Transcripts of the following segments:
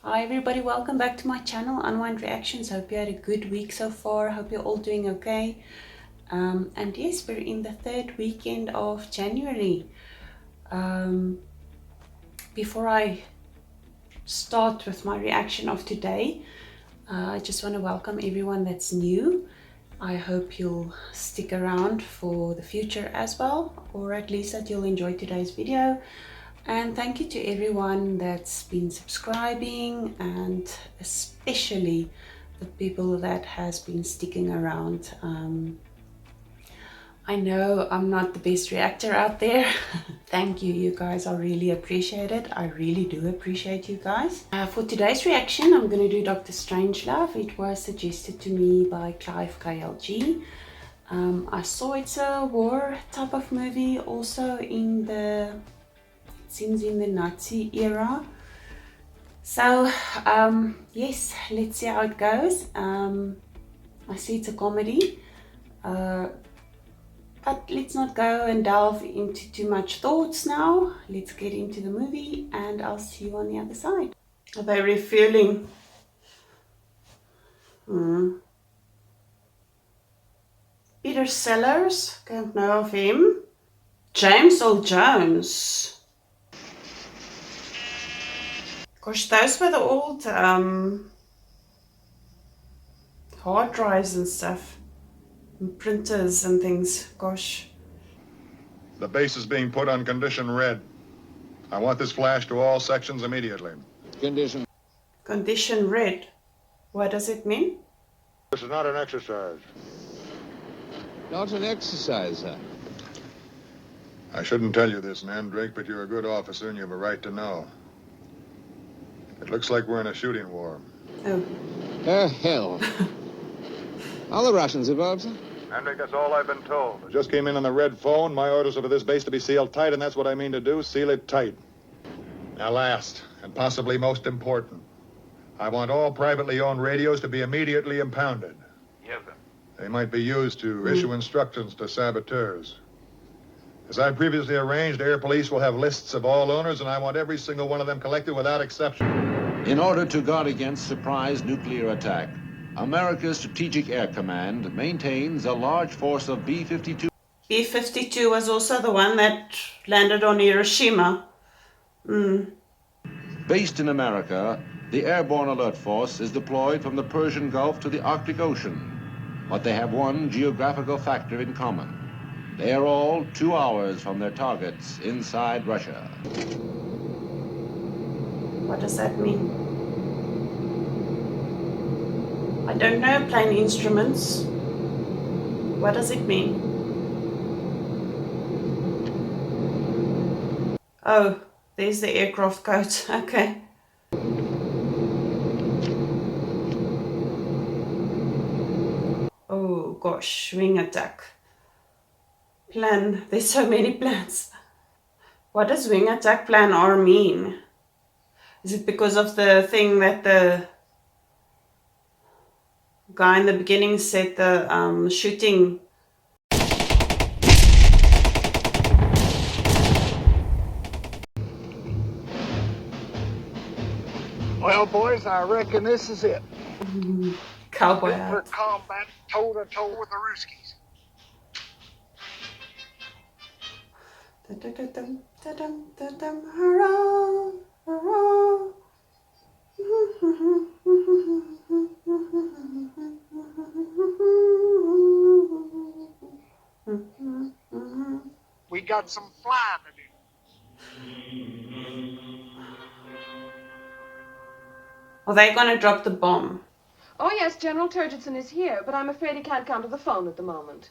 Hi everybody, welcome back to my channel, Unwind Reactions. Hope you had a good week so far. Hope you're all doing okay. And yes, we're in the third weekend of January. Before I start with my reaction of today, I just want to welcome everyone that's new. I hope you'll stick around for the future as well, or at least that you'll enjoy today's video. And thank you to everyone that's been subscribing, and especially the people that has been sticking around. I know I'm not the best reactor out there. Thank you, you guys. I really appreciate it. I really do appreciate you guys. For today's reaction, I'm going to do Dr. Strangelove. It was suggested to me by Clive KLG. I saw it's a war type of movie, also in the, it seems in the Nazi era. So yes, let's see how it goes. I see it's a comedy. But let's not go and delve into too much thoughts now. Let's get into the movie and I'll see you on the other side. Are they refueling? Peter Sellers, don't know of him. James Earl Jones. Gosh, those were the old hard drives and stuff. And printers and things, gosh. The base is being put on condition red. I want this flashed to all sections immediately. Condition red. What does it mean? This is not an exercise. Not an exercise, sir. I shouldn't tell you this, Mandrake, but you're a good officer and you have a right to know. It looks like we're in a shooting war. Oh. Hell. Are the Russians involved, sir? Mandrake, that's all I've been told. I just came in on the red phone. My orders are for this base to be sealed tight, and that's what I mean to do. Seal it tight. Now last, and possibly most important, I want all privately owned radios to be immediately impounded. Yes, sir. They might be used to issue instructions to saboteurs. As I previously arranged, Air Police will have lists of all owners, and I want every single one of them collected without exception. In order to guard against surprise nuclear attack, America's Strategic Air Command maintains a large force of B-52. B-52 was also the one that landed on Hiroshima. Based in America, the Airborne Alert Force is deployed from the Persian Gulf to the Arctic Ocean, but they have one geographical factor in common. They are all 2 hours from their targets inside Russia. What does that mean? I don't know plane instruments. What does it mean? Oh, there's the aircraft code. Okay. Oh gosh, wing attack. Plan. There's so many plans. What does wing attack plan R mean? Is it because of the thing that the guy in the beginning said, the shooting? Well, boys, I reckon this is it. Cowboy For hat. combat toe-to-toe with the Ruskies. Da-dum, da-dum, da-dum, hurrah, hurrah. We got some flying to do. Are they gonna drop the bomb? Oh, yes, General Turgidson is here, but I'm afraid he can't come to the phone at the moment.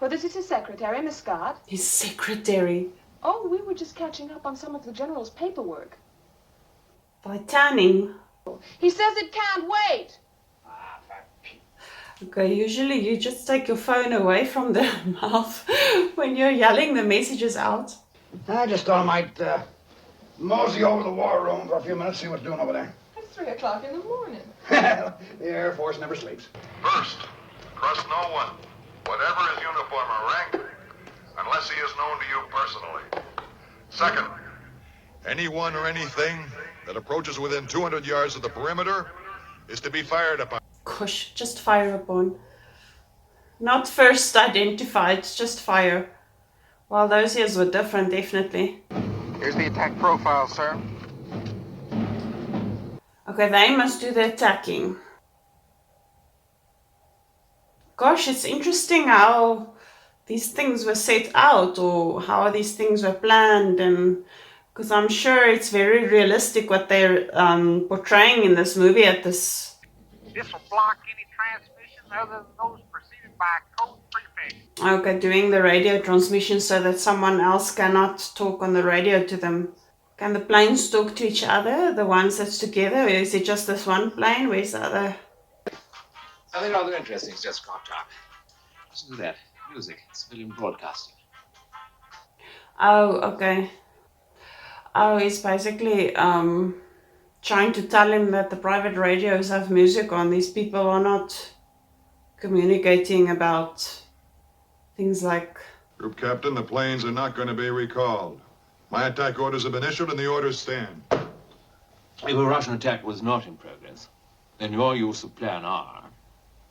Well, this is his secretary, Miss Scott. His secretary. Oh, we were just catching up on some of the General's paperwork. By tanning. He says it can't wait. Okay, usually you just take your phone away from the mouth when you're yelling the messages out. I just thought I might mosey over the war room for a few minutes, see what's doing over there. It's 3 o'clock in the morning. The Air Force never sleeps. First, trust no one, whatever his uniform or rank, unless he is known to you personally. Second, anyone or anything that approaches within 200 yards of the perimeter is to be fired upon. Gosh, just fire upon. Not first identified, just fire. Well, those years were different, definitely. Here's the attack profile, sir. Okay, they must do the attacking. Gosh, it's interesting how these things were set out, or how these things were planned, and because I'm sure it's very realistic what they're portraying in this movie at this. This will block any transmissions other than those preceded by a code prefix. Okay, doing the radio transmission so that someone else cannot talk on the radio to them. Can the planes talk to each other, the ones that's together, or is it just this one plane? Where's the other? Nothing rather interesting. It's just crop top. Listen to that. Music. Civilian broadcasting. Oh, okay. Oh, he's basically trying to tell him that the private radios have music on. These people are not communicating about things like... Group Captain, the planes are not going to be recalled. My attack orders have been issued and the orders stand. If a Russian attack was not in progress, then your use of Plan R,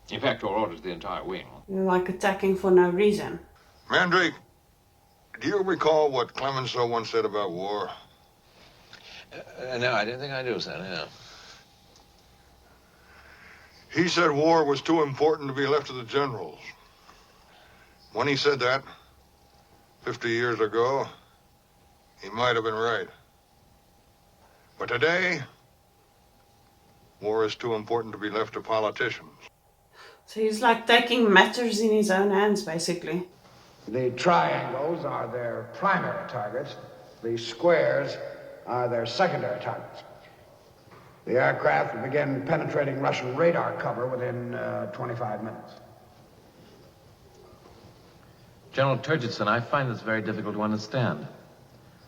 in fact, your orders the entire wing. You're like attacking for no reason. Mandrake, do you recall what Clemenceau once said about war? No, I didn't think I do, son. No. He said war was too important to be left to the generals. When he said that, 50 years ago, he might have been right. But today, war is too important to be left to politicians. So he's like taking matters in his own hands, basically. The triangles are their primary targets. The squares are their secondary targets. The aircraft will begin penetrating Russian radar cover within 25 minutes. General Turgidson, I find this very difficult to understand.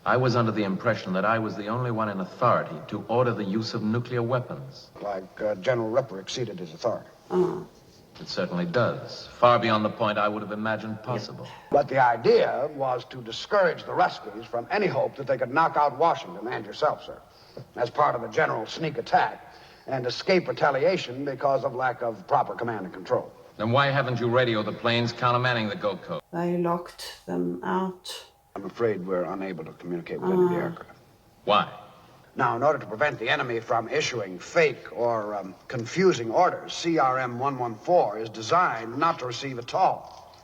I was under the impression that I was the only one in authority to order the use of nuclear weapons. Like General Ripper exceeded his authority. Oh. It certainly does. Far beyond the point I would have imagined possible. But the idea was to discourage the Ruskies from any hope that they could knock out Washington and yourself, sir, as part of the general sneak attack, and escape retaliation because of lack of proper command and control. Then why haven't you radioed the planes countermanning the Gold Coast? They locked them out. I'm afraid we're unable to communicate with any of the aircraft. Why? Now, in order to prevent the enemy from issuing fake or confusing orders, CRM-114 is designed not to receive at all,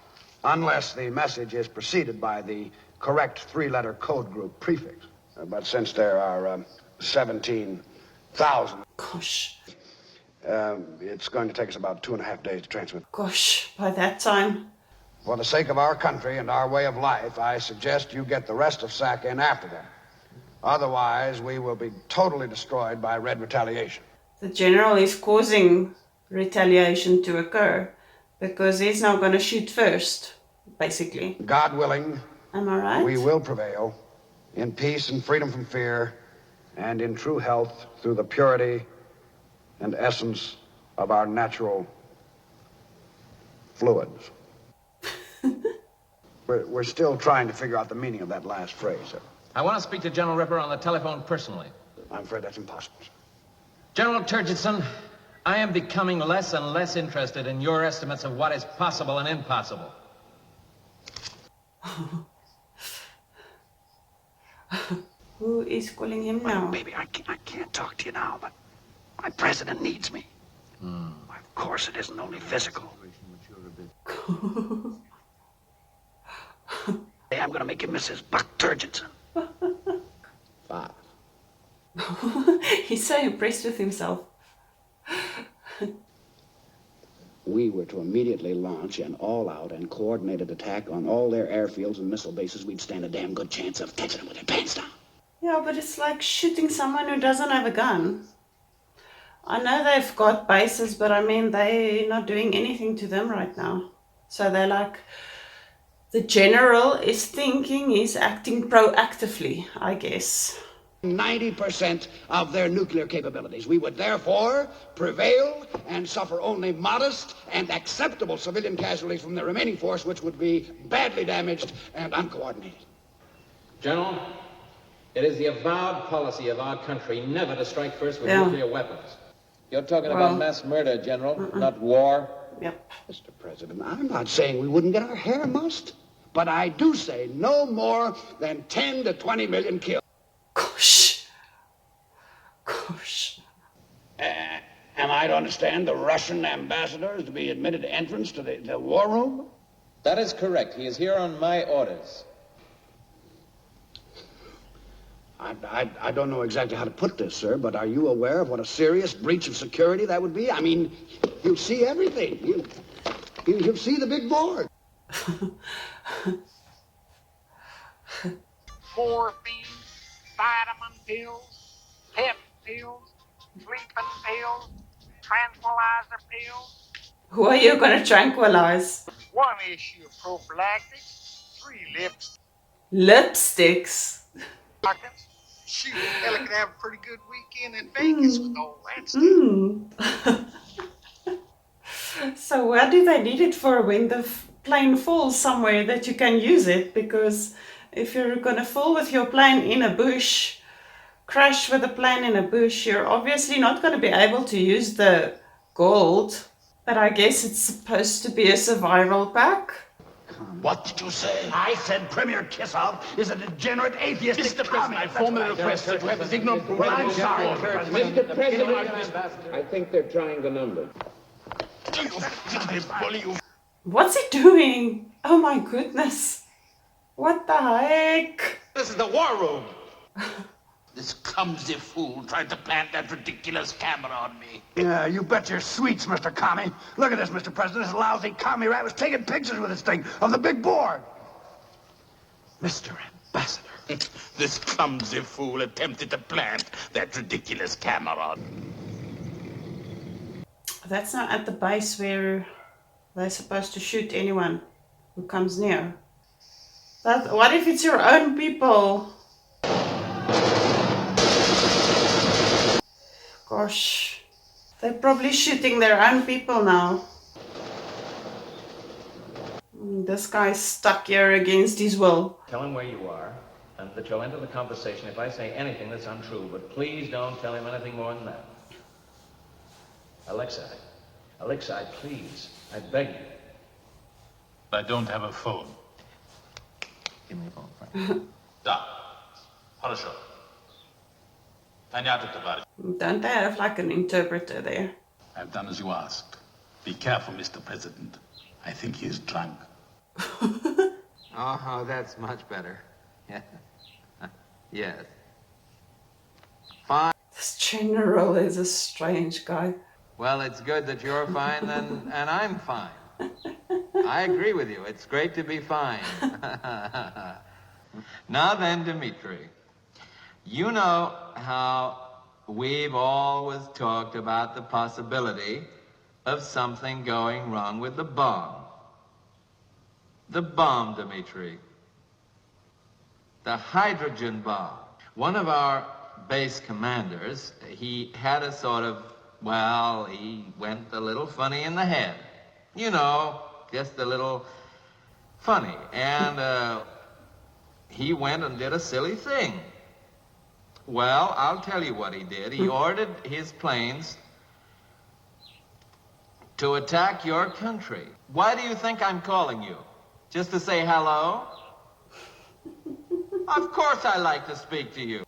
unless the message is preceded by the correct three-letter code group prefix. But since there are 17,000, Gosh. it's going to take us about 2.5 days to transmit. Gosh, by that time. For the sake of our country and our way of life, I suggest you get the rest of SAC in after them. Otherwise, we will be totally destroyed by red retaliation. The general is causing retaliation to occur because he's now going to shoot first, basically. God willing, Am I right? we will prevail in peace and freedom from fear and in true health through the purity and essence of our natural fluids. We're still trying to figure out the meaning of that last phrase, sir. I want to speak to General Ripper on the telephone personally. I'm afraid that's impossible, sir. General Turgidson, I am becoming less and less interested in your estimates of what is possible and impossible. Who is calling him now? Baby, I can't talk to you now, but my president needs me. Of course, it isn't only physical. Hey, I'm gonna make you Mrs. Buck Turgidson. 5. He's so impressed with himself. We were to immediately launch an all-out and coordinated attack on all their airfields and missile bases. We'd stand a damn good chance of catching them with their pants down. Yeah, but it's like shooting someone who doesn't have a gun. I know they've got bases, but I mean, they're not doing anything to them right now. So they're like, the general is thinking he's acting proactively, I guess. 90% of their nuclear capabilities. We would therefore prevail and suffer only modest and acceptable civilian casualties from the remaining force, which would be badly damaged and uncoordinated. General, It is the avowed policy of our country never to strike first with Yeah. nuclear weapons. You're talking Well, about mass murder, General, not war. Yep. Mr. President, I'm not saying we wouldn't get our hair mussed, but I do say no more than 10 to 20 million killed. Gosh. Gosh. Am I to understand the Russian ambassador is to be admitted entrance to the war room? That is correct. He is here on my orders. I don't know exactly how to put this, sir, but are you aware of what a serious breach of security that would be? I mean, you'll see everything. You'll see the big board. Morphine, vitamin pills, pep pills, sleeping pills, tranquilizer pills. Who are you going to tranquilize? One issue of prophylactics, 3 Lipsticks. lipsticks. Shoot, Ella could have a pretty good weekend in Vegas with all that stuff. So what do they need it for when the plane falls somewhere that you can use it? Because if you're going to fall with your plane in a bush, crash with a plane in a bush, you're obviously not going to be able to use the gold. But I guess it's supposed to be a survival pack. What did you say? I said Premier Kissoff is a degenerate atheistic Mr. President, I formally request that you have this ignorant... I'm sorry, Mr. President, I think they're trying the number. What's he doing? Oh my goodness. What the heck? This is the war room. This clumsy fool tried to plant that ridiculous camera on me. Yeah, you bet your sweets, Mr. Commie. Look at this, Mr. President. This lousy commie rat was taking pictures with this thing of the big board. Mr. Ambassador, this clumsy fool attempted to plant that ridiculous camera. That's not at the base where they're supposed to shoot anyone who comes near. What if it's your own people? Gosh, they're probably shooting their own people now. This guy's stuck here against his will. Tell him where you are, and that you'll enter the conversation if I say anything that's untrue, but please don't tell him anything more than that. Alexa, please, I beg you. I don't have a phone. Give me a phone, Frank. Da. Хорошо. Don't they have like an interpreter there? I've done as you asked. Be careful, Mr. President. I think he is drunk. Oh, that's much better. Yes. Fine. This general is a strange guy. Well, it's good that you're fine then, and I'm fine. I agree with you. It's great to be fine. Now then, Dmitri, you know how we've always talked about the possibility of something going wrong with the bomb. The bomb, Dmitri. The hydrogen bomb. One of our base commanders, he had a sort of, well, he went a little funny in the head. You know, just a little funny. And he went and did a silly thing. Well, I'll tell you what he did. He ordered his planes to attack your country. Why do you think I'm calling you? Just to say hello? Of course I like to speak to you.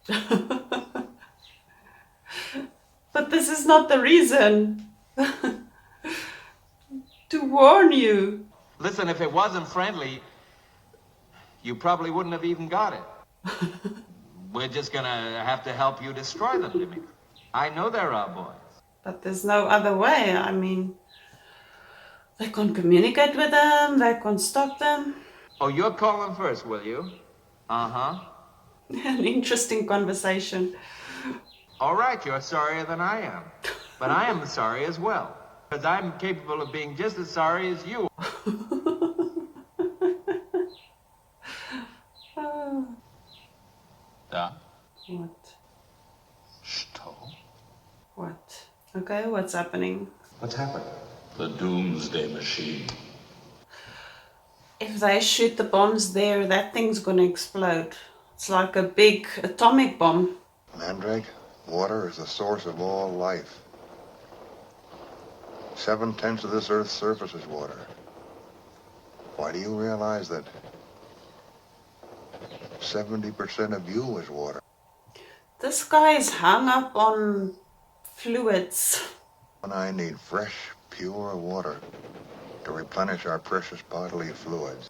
But this is not the reason. To warn you. Listen, if it wasn't friendly, you probably wouldn't have even got it. We're just gonna have to help you destroy them, Dimitri. I know they're our boys. But there's no other way. I mean, they can't communicate with them. They can't stop them. Oh, you'll call them first, will you? Uh-huh. An interesting conversation. All right, you're sorrier than I am. But I am sorry as well. Because I'm capable of being just as sorry as you. Da. What? Что? What? Okay, what's happening? What's happening? The Doomsday Machine. If they shoot the bombs there, that thing's gonna explode. It's like a big atomic bomb. Mandrake, water is the source of all life. 7/10 of this Earth's surface is water. Why do you realize that 70% of you is water? This guy is hung up on fluids. And I need fresh, pure water to replenish our precious bodily fluids.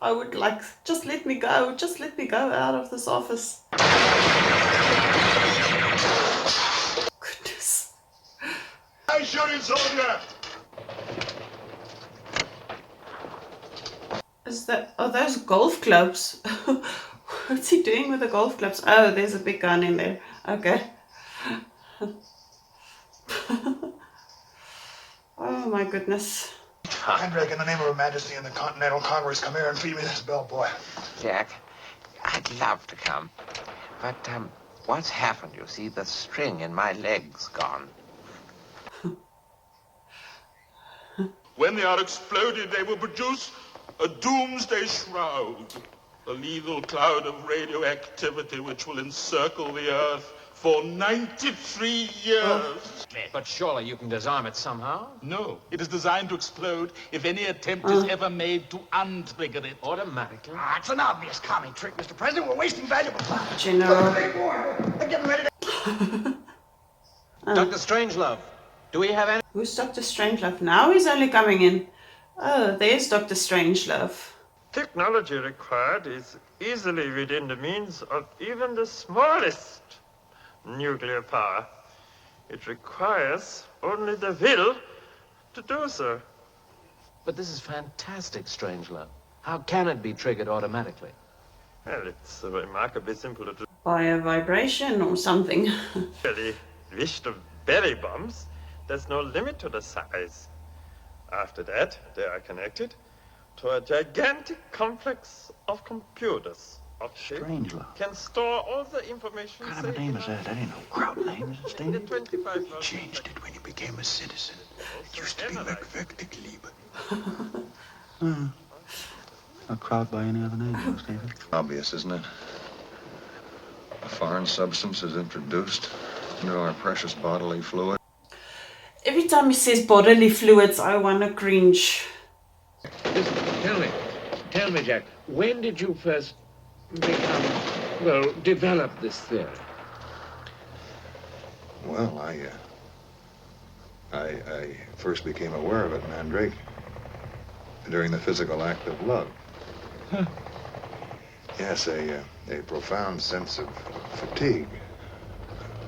I would like, just let me go out of this office. Goodness. Hey, shooting soldier! Are those golf clubs? What's he doing with the golf clubs? Oh, there's a big gun in there. Okay. Oh my goodness. Mandrake, in the name of Her Majesty and the Continental Congress, come here and feed me this bellboy. Jack, I'd love to come, but what's happened? You see, the string in my leg's gone. When they are exploded, they will produce a doomsday shroud, a lethal cloud of radioactivity which will encircle the Earth for 93 years. But surely you can disarm it somehow? No, it is designed to explode if any attempt is ever made to untrigger it. Automatically? It's an obvious commie trick, Mr. President. We're wasting valuable time. General. They're getting ready to... Dr. Strangelove, do we have any... Who's Dr. Strangelove? Now he's only coming in. Oh, there's Dr. Strangelove. Technology required is easily within the means of even the smallest nuclear power. It requires only the will to do so. But this is fantastic, Strangelove. How can it be triggered automatically? Well, it's remarkably simple to do. By a vibration or something. Really wish to bury bombs. There's no limit to the size. After that, they are connected to a gigantic complex of computers. Strangelove. Can store all the information. What kind of a name is that? That ain't no crowd name, is it, Stan? The 25 He changed it when he became a citizen. It used to be Merkwürdig Liebe. Not crowd by any other name, David. Obvious, isn't it? A foreign substance is introduced into our precious bodily fluid. Every time he says bodily fluids, I want to cringe. Listen, tell me, Jack, when did you first develop this theory? Well, I first became aware of it, Mandrake, during the physical act of love. Huh. Yes, a profound sense of fatigue,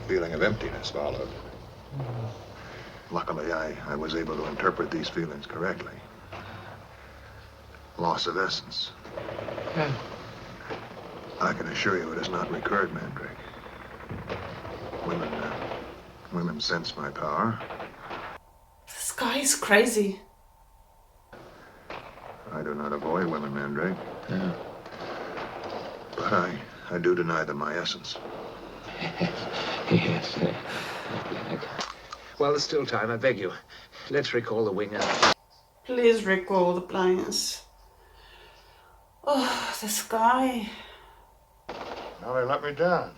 feeling of emptiness followed. Luckily, I was able to interpret these feelings correctly. Loss of essence. Huh. I can assure you it has not recurred, Mandrake. Women sense my power. This guy is crazy. I do not avoid women, Mandrake. Yeah. But I do deny them my essence. Yes. Well, there's still time, I beg you. Let's recall the winger. Please recall the planes. Oh, this guy. Now they let me down.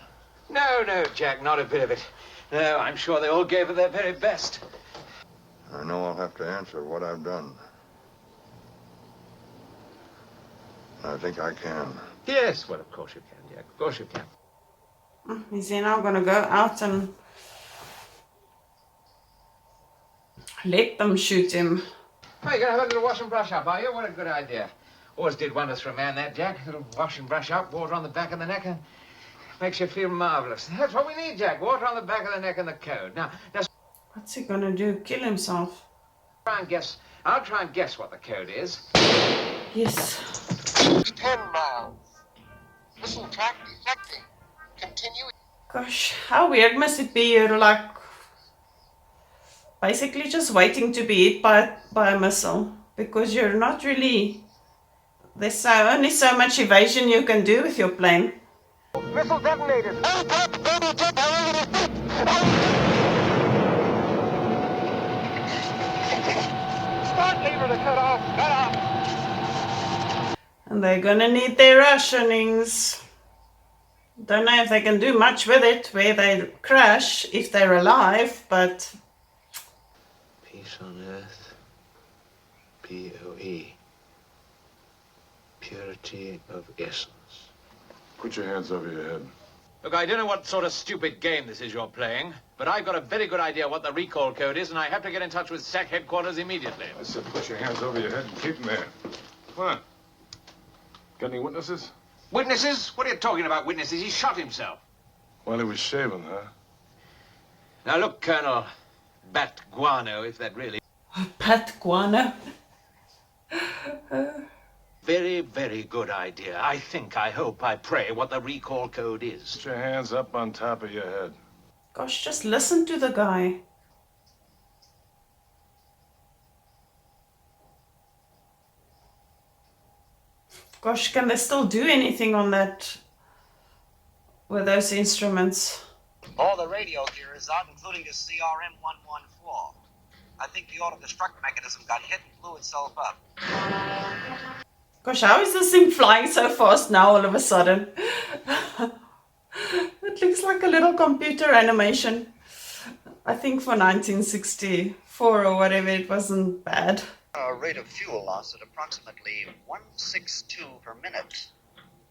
No, Jack, not a bit of it. No, I'm sure they all gave it their very best. I know I'll have to answer what I've done. I think I can. Yes, well, of course you can, Jack. Of course you can. Is he now going to go out and let them shoot him? Oh, you're going to have a little wash and brush up, are you? What a good idea. Always did wonders for a man, that, Jack. A little wash and brush up, water on the back of the neck, and makes you feel marvelous. That's what we need, Jack. Water on the back of the neck and the code. Now, what's he going to do? Kill himself? I'll try and guess what the code is. Yes. 10 miles. Missile track detecting. Continue. Gosh, how weird must it be? You're like basically just waiting to be hit by a missile, because you're not really, there's only so much evasion you can do with your plane. Missile detonated. Start lever to cut off. And they're gonna need their rationings. Don't know if they can do much with it, where they crash, if they're alive, but... Peace on earth. P-O-E. Purity of essence. Put your hands over your head. Look, I don't know what sort of stupid game this is you're playing, but I've got a very good idea what the recall code is, and I have to get in touch with SAC headquarters immediately. I said put your hands over your head and keep them there. Come on. Got any witnesses? Witnesses? What are you talking about, witnesses? He shot himself. While he was shaving, huh? Now, look, Colonel Bat Guano, if that really... Pat Guano? Very, very good idea. I think, I hope, I pray what the recall code is. Put your hands up on top of your head. Gosh, just listen to the guy. Gosh, can they still do anything on that with those instruments? All the radio gear is out, including the CRM-114. I think the auto-destruct mechanism got hit and blew itself up. Gosh, how is this thing flying so fast now all of a sudden? It looks like a little computer animation. I think for 1964 or whatever, it wasn't bad. A rate of fuel loss at approximately 162 per minute.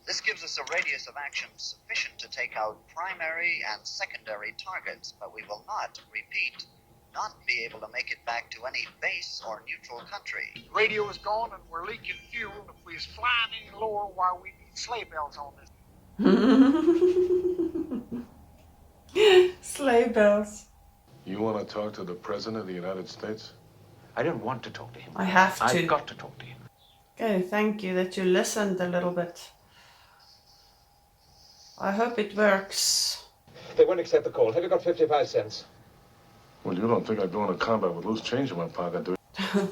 This gives us a radius of action sufficient to take out primary and secondary targets, but we will not, repeat, not be able to make it back to any base or neutral country. Radio is gone and we're leaking fuel. If we was flying any lower, why we need sleigh bells on this. Sleigh bells. You want to talk to the President of the United States? I don't want to talk to him. I have to. I've got to talk to him. Okay, thank you that you listened a little bit. I hope it works. They won't accept the call. Have you got 55 cents? Well, you don't think I'd go into combat with loose change in my pocket, do you?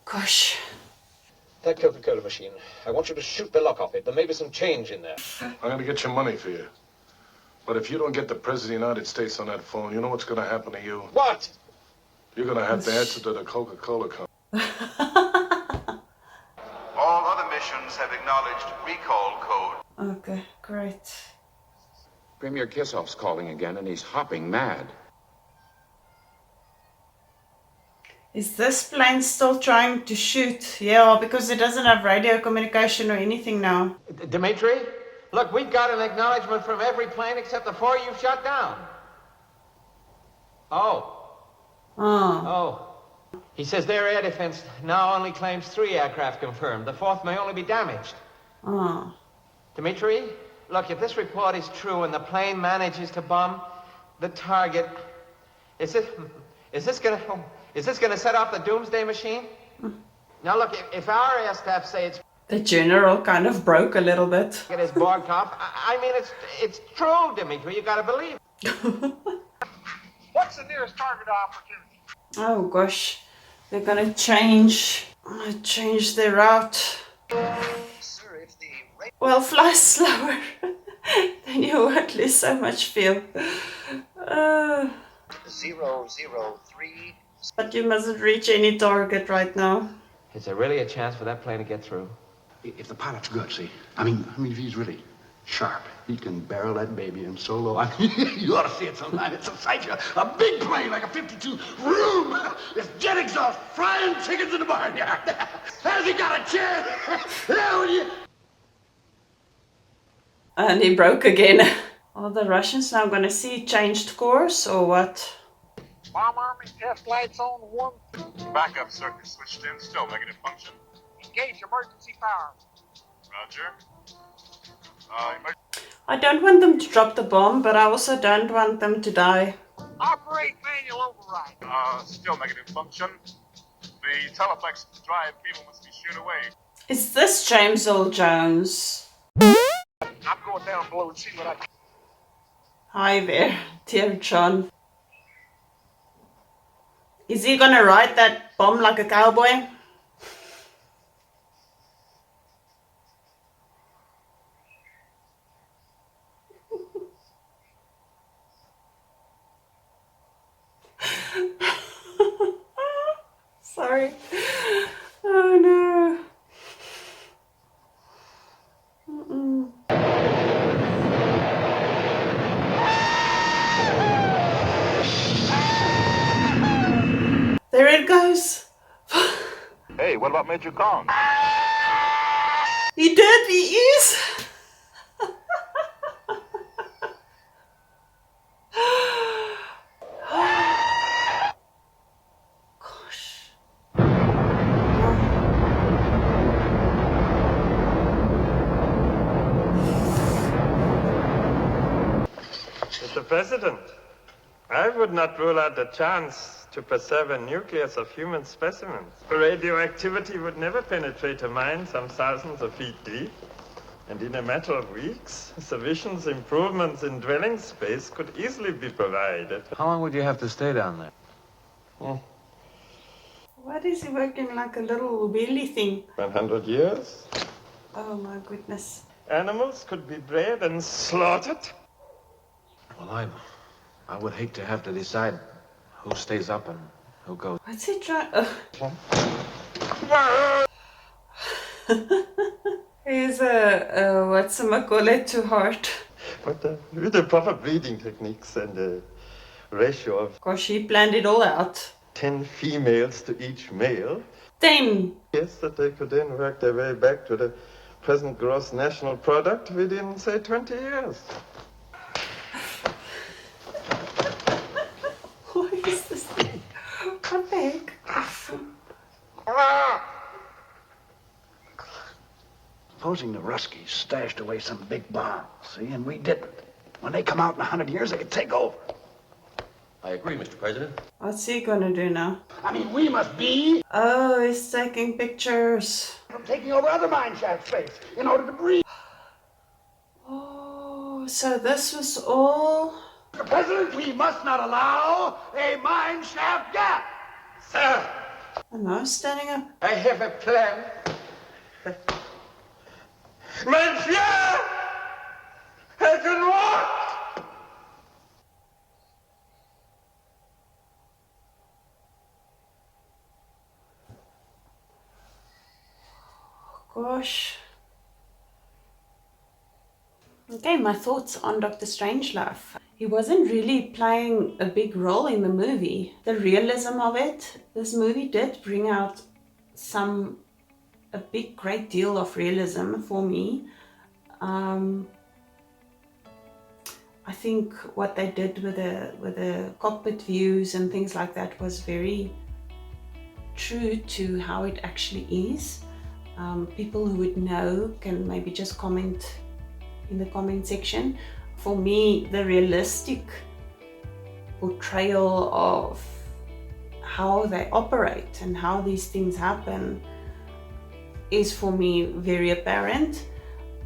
Gosh. That Coca-Cola machine. I want you to shoot the lock off it. There may be some change in there. I'm going to get your money for you. But if you don't get the President of the United States on that phone, you know what's going to happen to you? What? You're going to have to answer to the Coca-Cola company. All other missions have acknowledged recall code. Okay, great. Premier Kissoff's calling again, and he's hopping mad. Is this plane still trying to shoot? Yeah, because it doesn't have radio communication or anything now. Dimitri? Look, we've got an acknowledgement from every plane except the 4 you've shot down. Oh. He says their air defense now only claims 3 aircraft confirmed. The 4th may only be damaged. Dimitri, look, if this report is true and the plane manages to bomb the target, is this gonna set off the Doomsday Machine? Now look, if our air staff say it's... The general kind of broke a little bit. It is borged off. I mean, it's true, Dimitri. You gotta believe. What's the nearest target opportunity? Oh gosh, they're gonna change their route. Well, fly slower, then you won't lose so much fuel. 003. But you mustn't reach any target right now. Is there really a chance for that plane to get through? If the pilot's good, see? I mean, if he's really sharp, he can barrel that baby in so low. I mean, you ought to see it sometime. It's a sight. A big plane like a 52 room. It's jet exhaust frying chickens in the barnyard. Has he got a chance? And he broke again. Are the Russians now gonna see changed course or what? Bomb army test lights on 1. Backup circuit switched in, still negative function. Engage emergency power. Roger. I don't want them to drop the bomb, but I also don't want them to die. Operate manual override. Still negative function. The teleplex drive cable must be sheared away. Is this James Earl Jones? I'm going down below and see what I can. Hi there, dear John. Is he gonna ride that bomb like a cowboy? Sorry. Oh no. what made you come? He did, he is. Mr. President, I would not rule out the chance to preserve a nucleus of human specimens. Radioactivity would never penetrate a mine some thousands of feet deep, and in a matter of weeks, sufficient improvements in dwelling space could easily be provided. How long would you have to stay down there? What is he working like a little wheelie thing? 100 years. Oh my goodness. Animals could be bred and slaughtered. Well, I would hate to have to decide who stays up and who goes. What's he trying? He's whatchamacallit to heart. But with the proper breeding techniques and the ratio of... Gosh, he planned it all out. 10 females to each male. 10? Yes, that they could then work their way back to the present gross national product within, say, 20 years. What is this thing? What the heck? Supposing the Ruskies stashed away some big bomb, see, and we didn't. When they come out in 100 years, they could take over. I agree, Mr. President. What's he gonna do now? I mean, we must be... Oh, he's taking pictures. ...from taking over other mine shaft space in order to breathe. Oh, so this was all... Mr. President, we must not allow a mine shaft gap. Sir! I'm now standing up. I have a plan. Monsieur! I can walk! Gosh. Okay, my thoughts on Dr. Strangelove. He wasn't really playing a big role in the movie. The realism of it, this movie did bring out a great deal of realism for me. I think what they did with the cockpit views and things like that was very true to how it actually is. People who would know can maybe just comment in the comment section. For me, the realistic portrayal of how they operate and how these things happen is for me very apparent.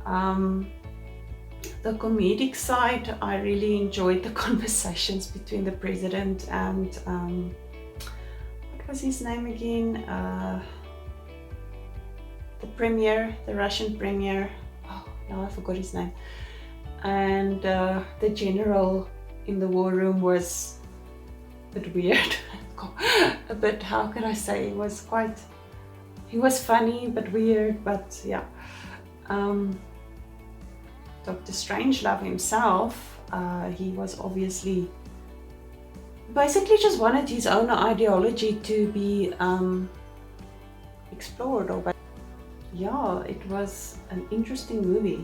The comedic side, I really enjoyed the conversations between the president and what was his name again? The premier, the Russian premier. Oh, now I forgot his name. And the general in the war room was a bit weird. A bit, how can I say, he was funny but weird, but yeah. Dr. Strangelove himself, he was obviously basically just wanted his own ideology to be explored. Yeah, it was an interesting movie.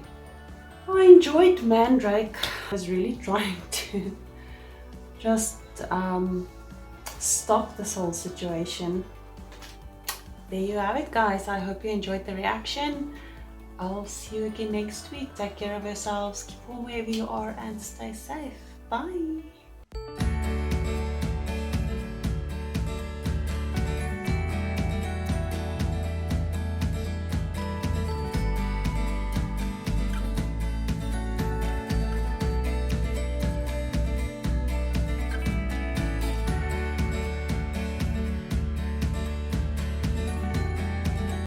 I enjoyed Mandrake. I was really trying to just stop this whole situation. There you have it, guys. I hope you enjoyed the reaction. I'll see you again next week. Take care of yourselves, keep warm wherever you are, and stay safe. Bye.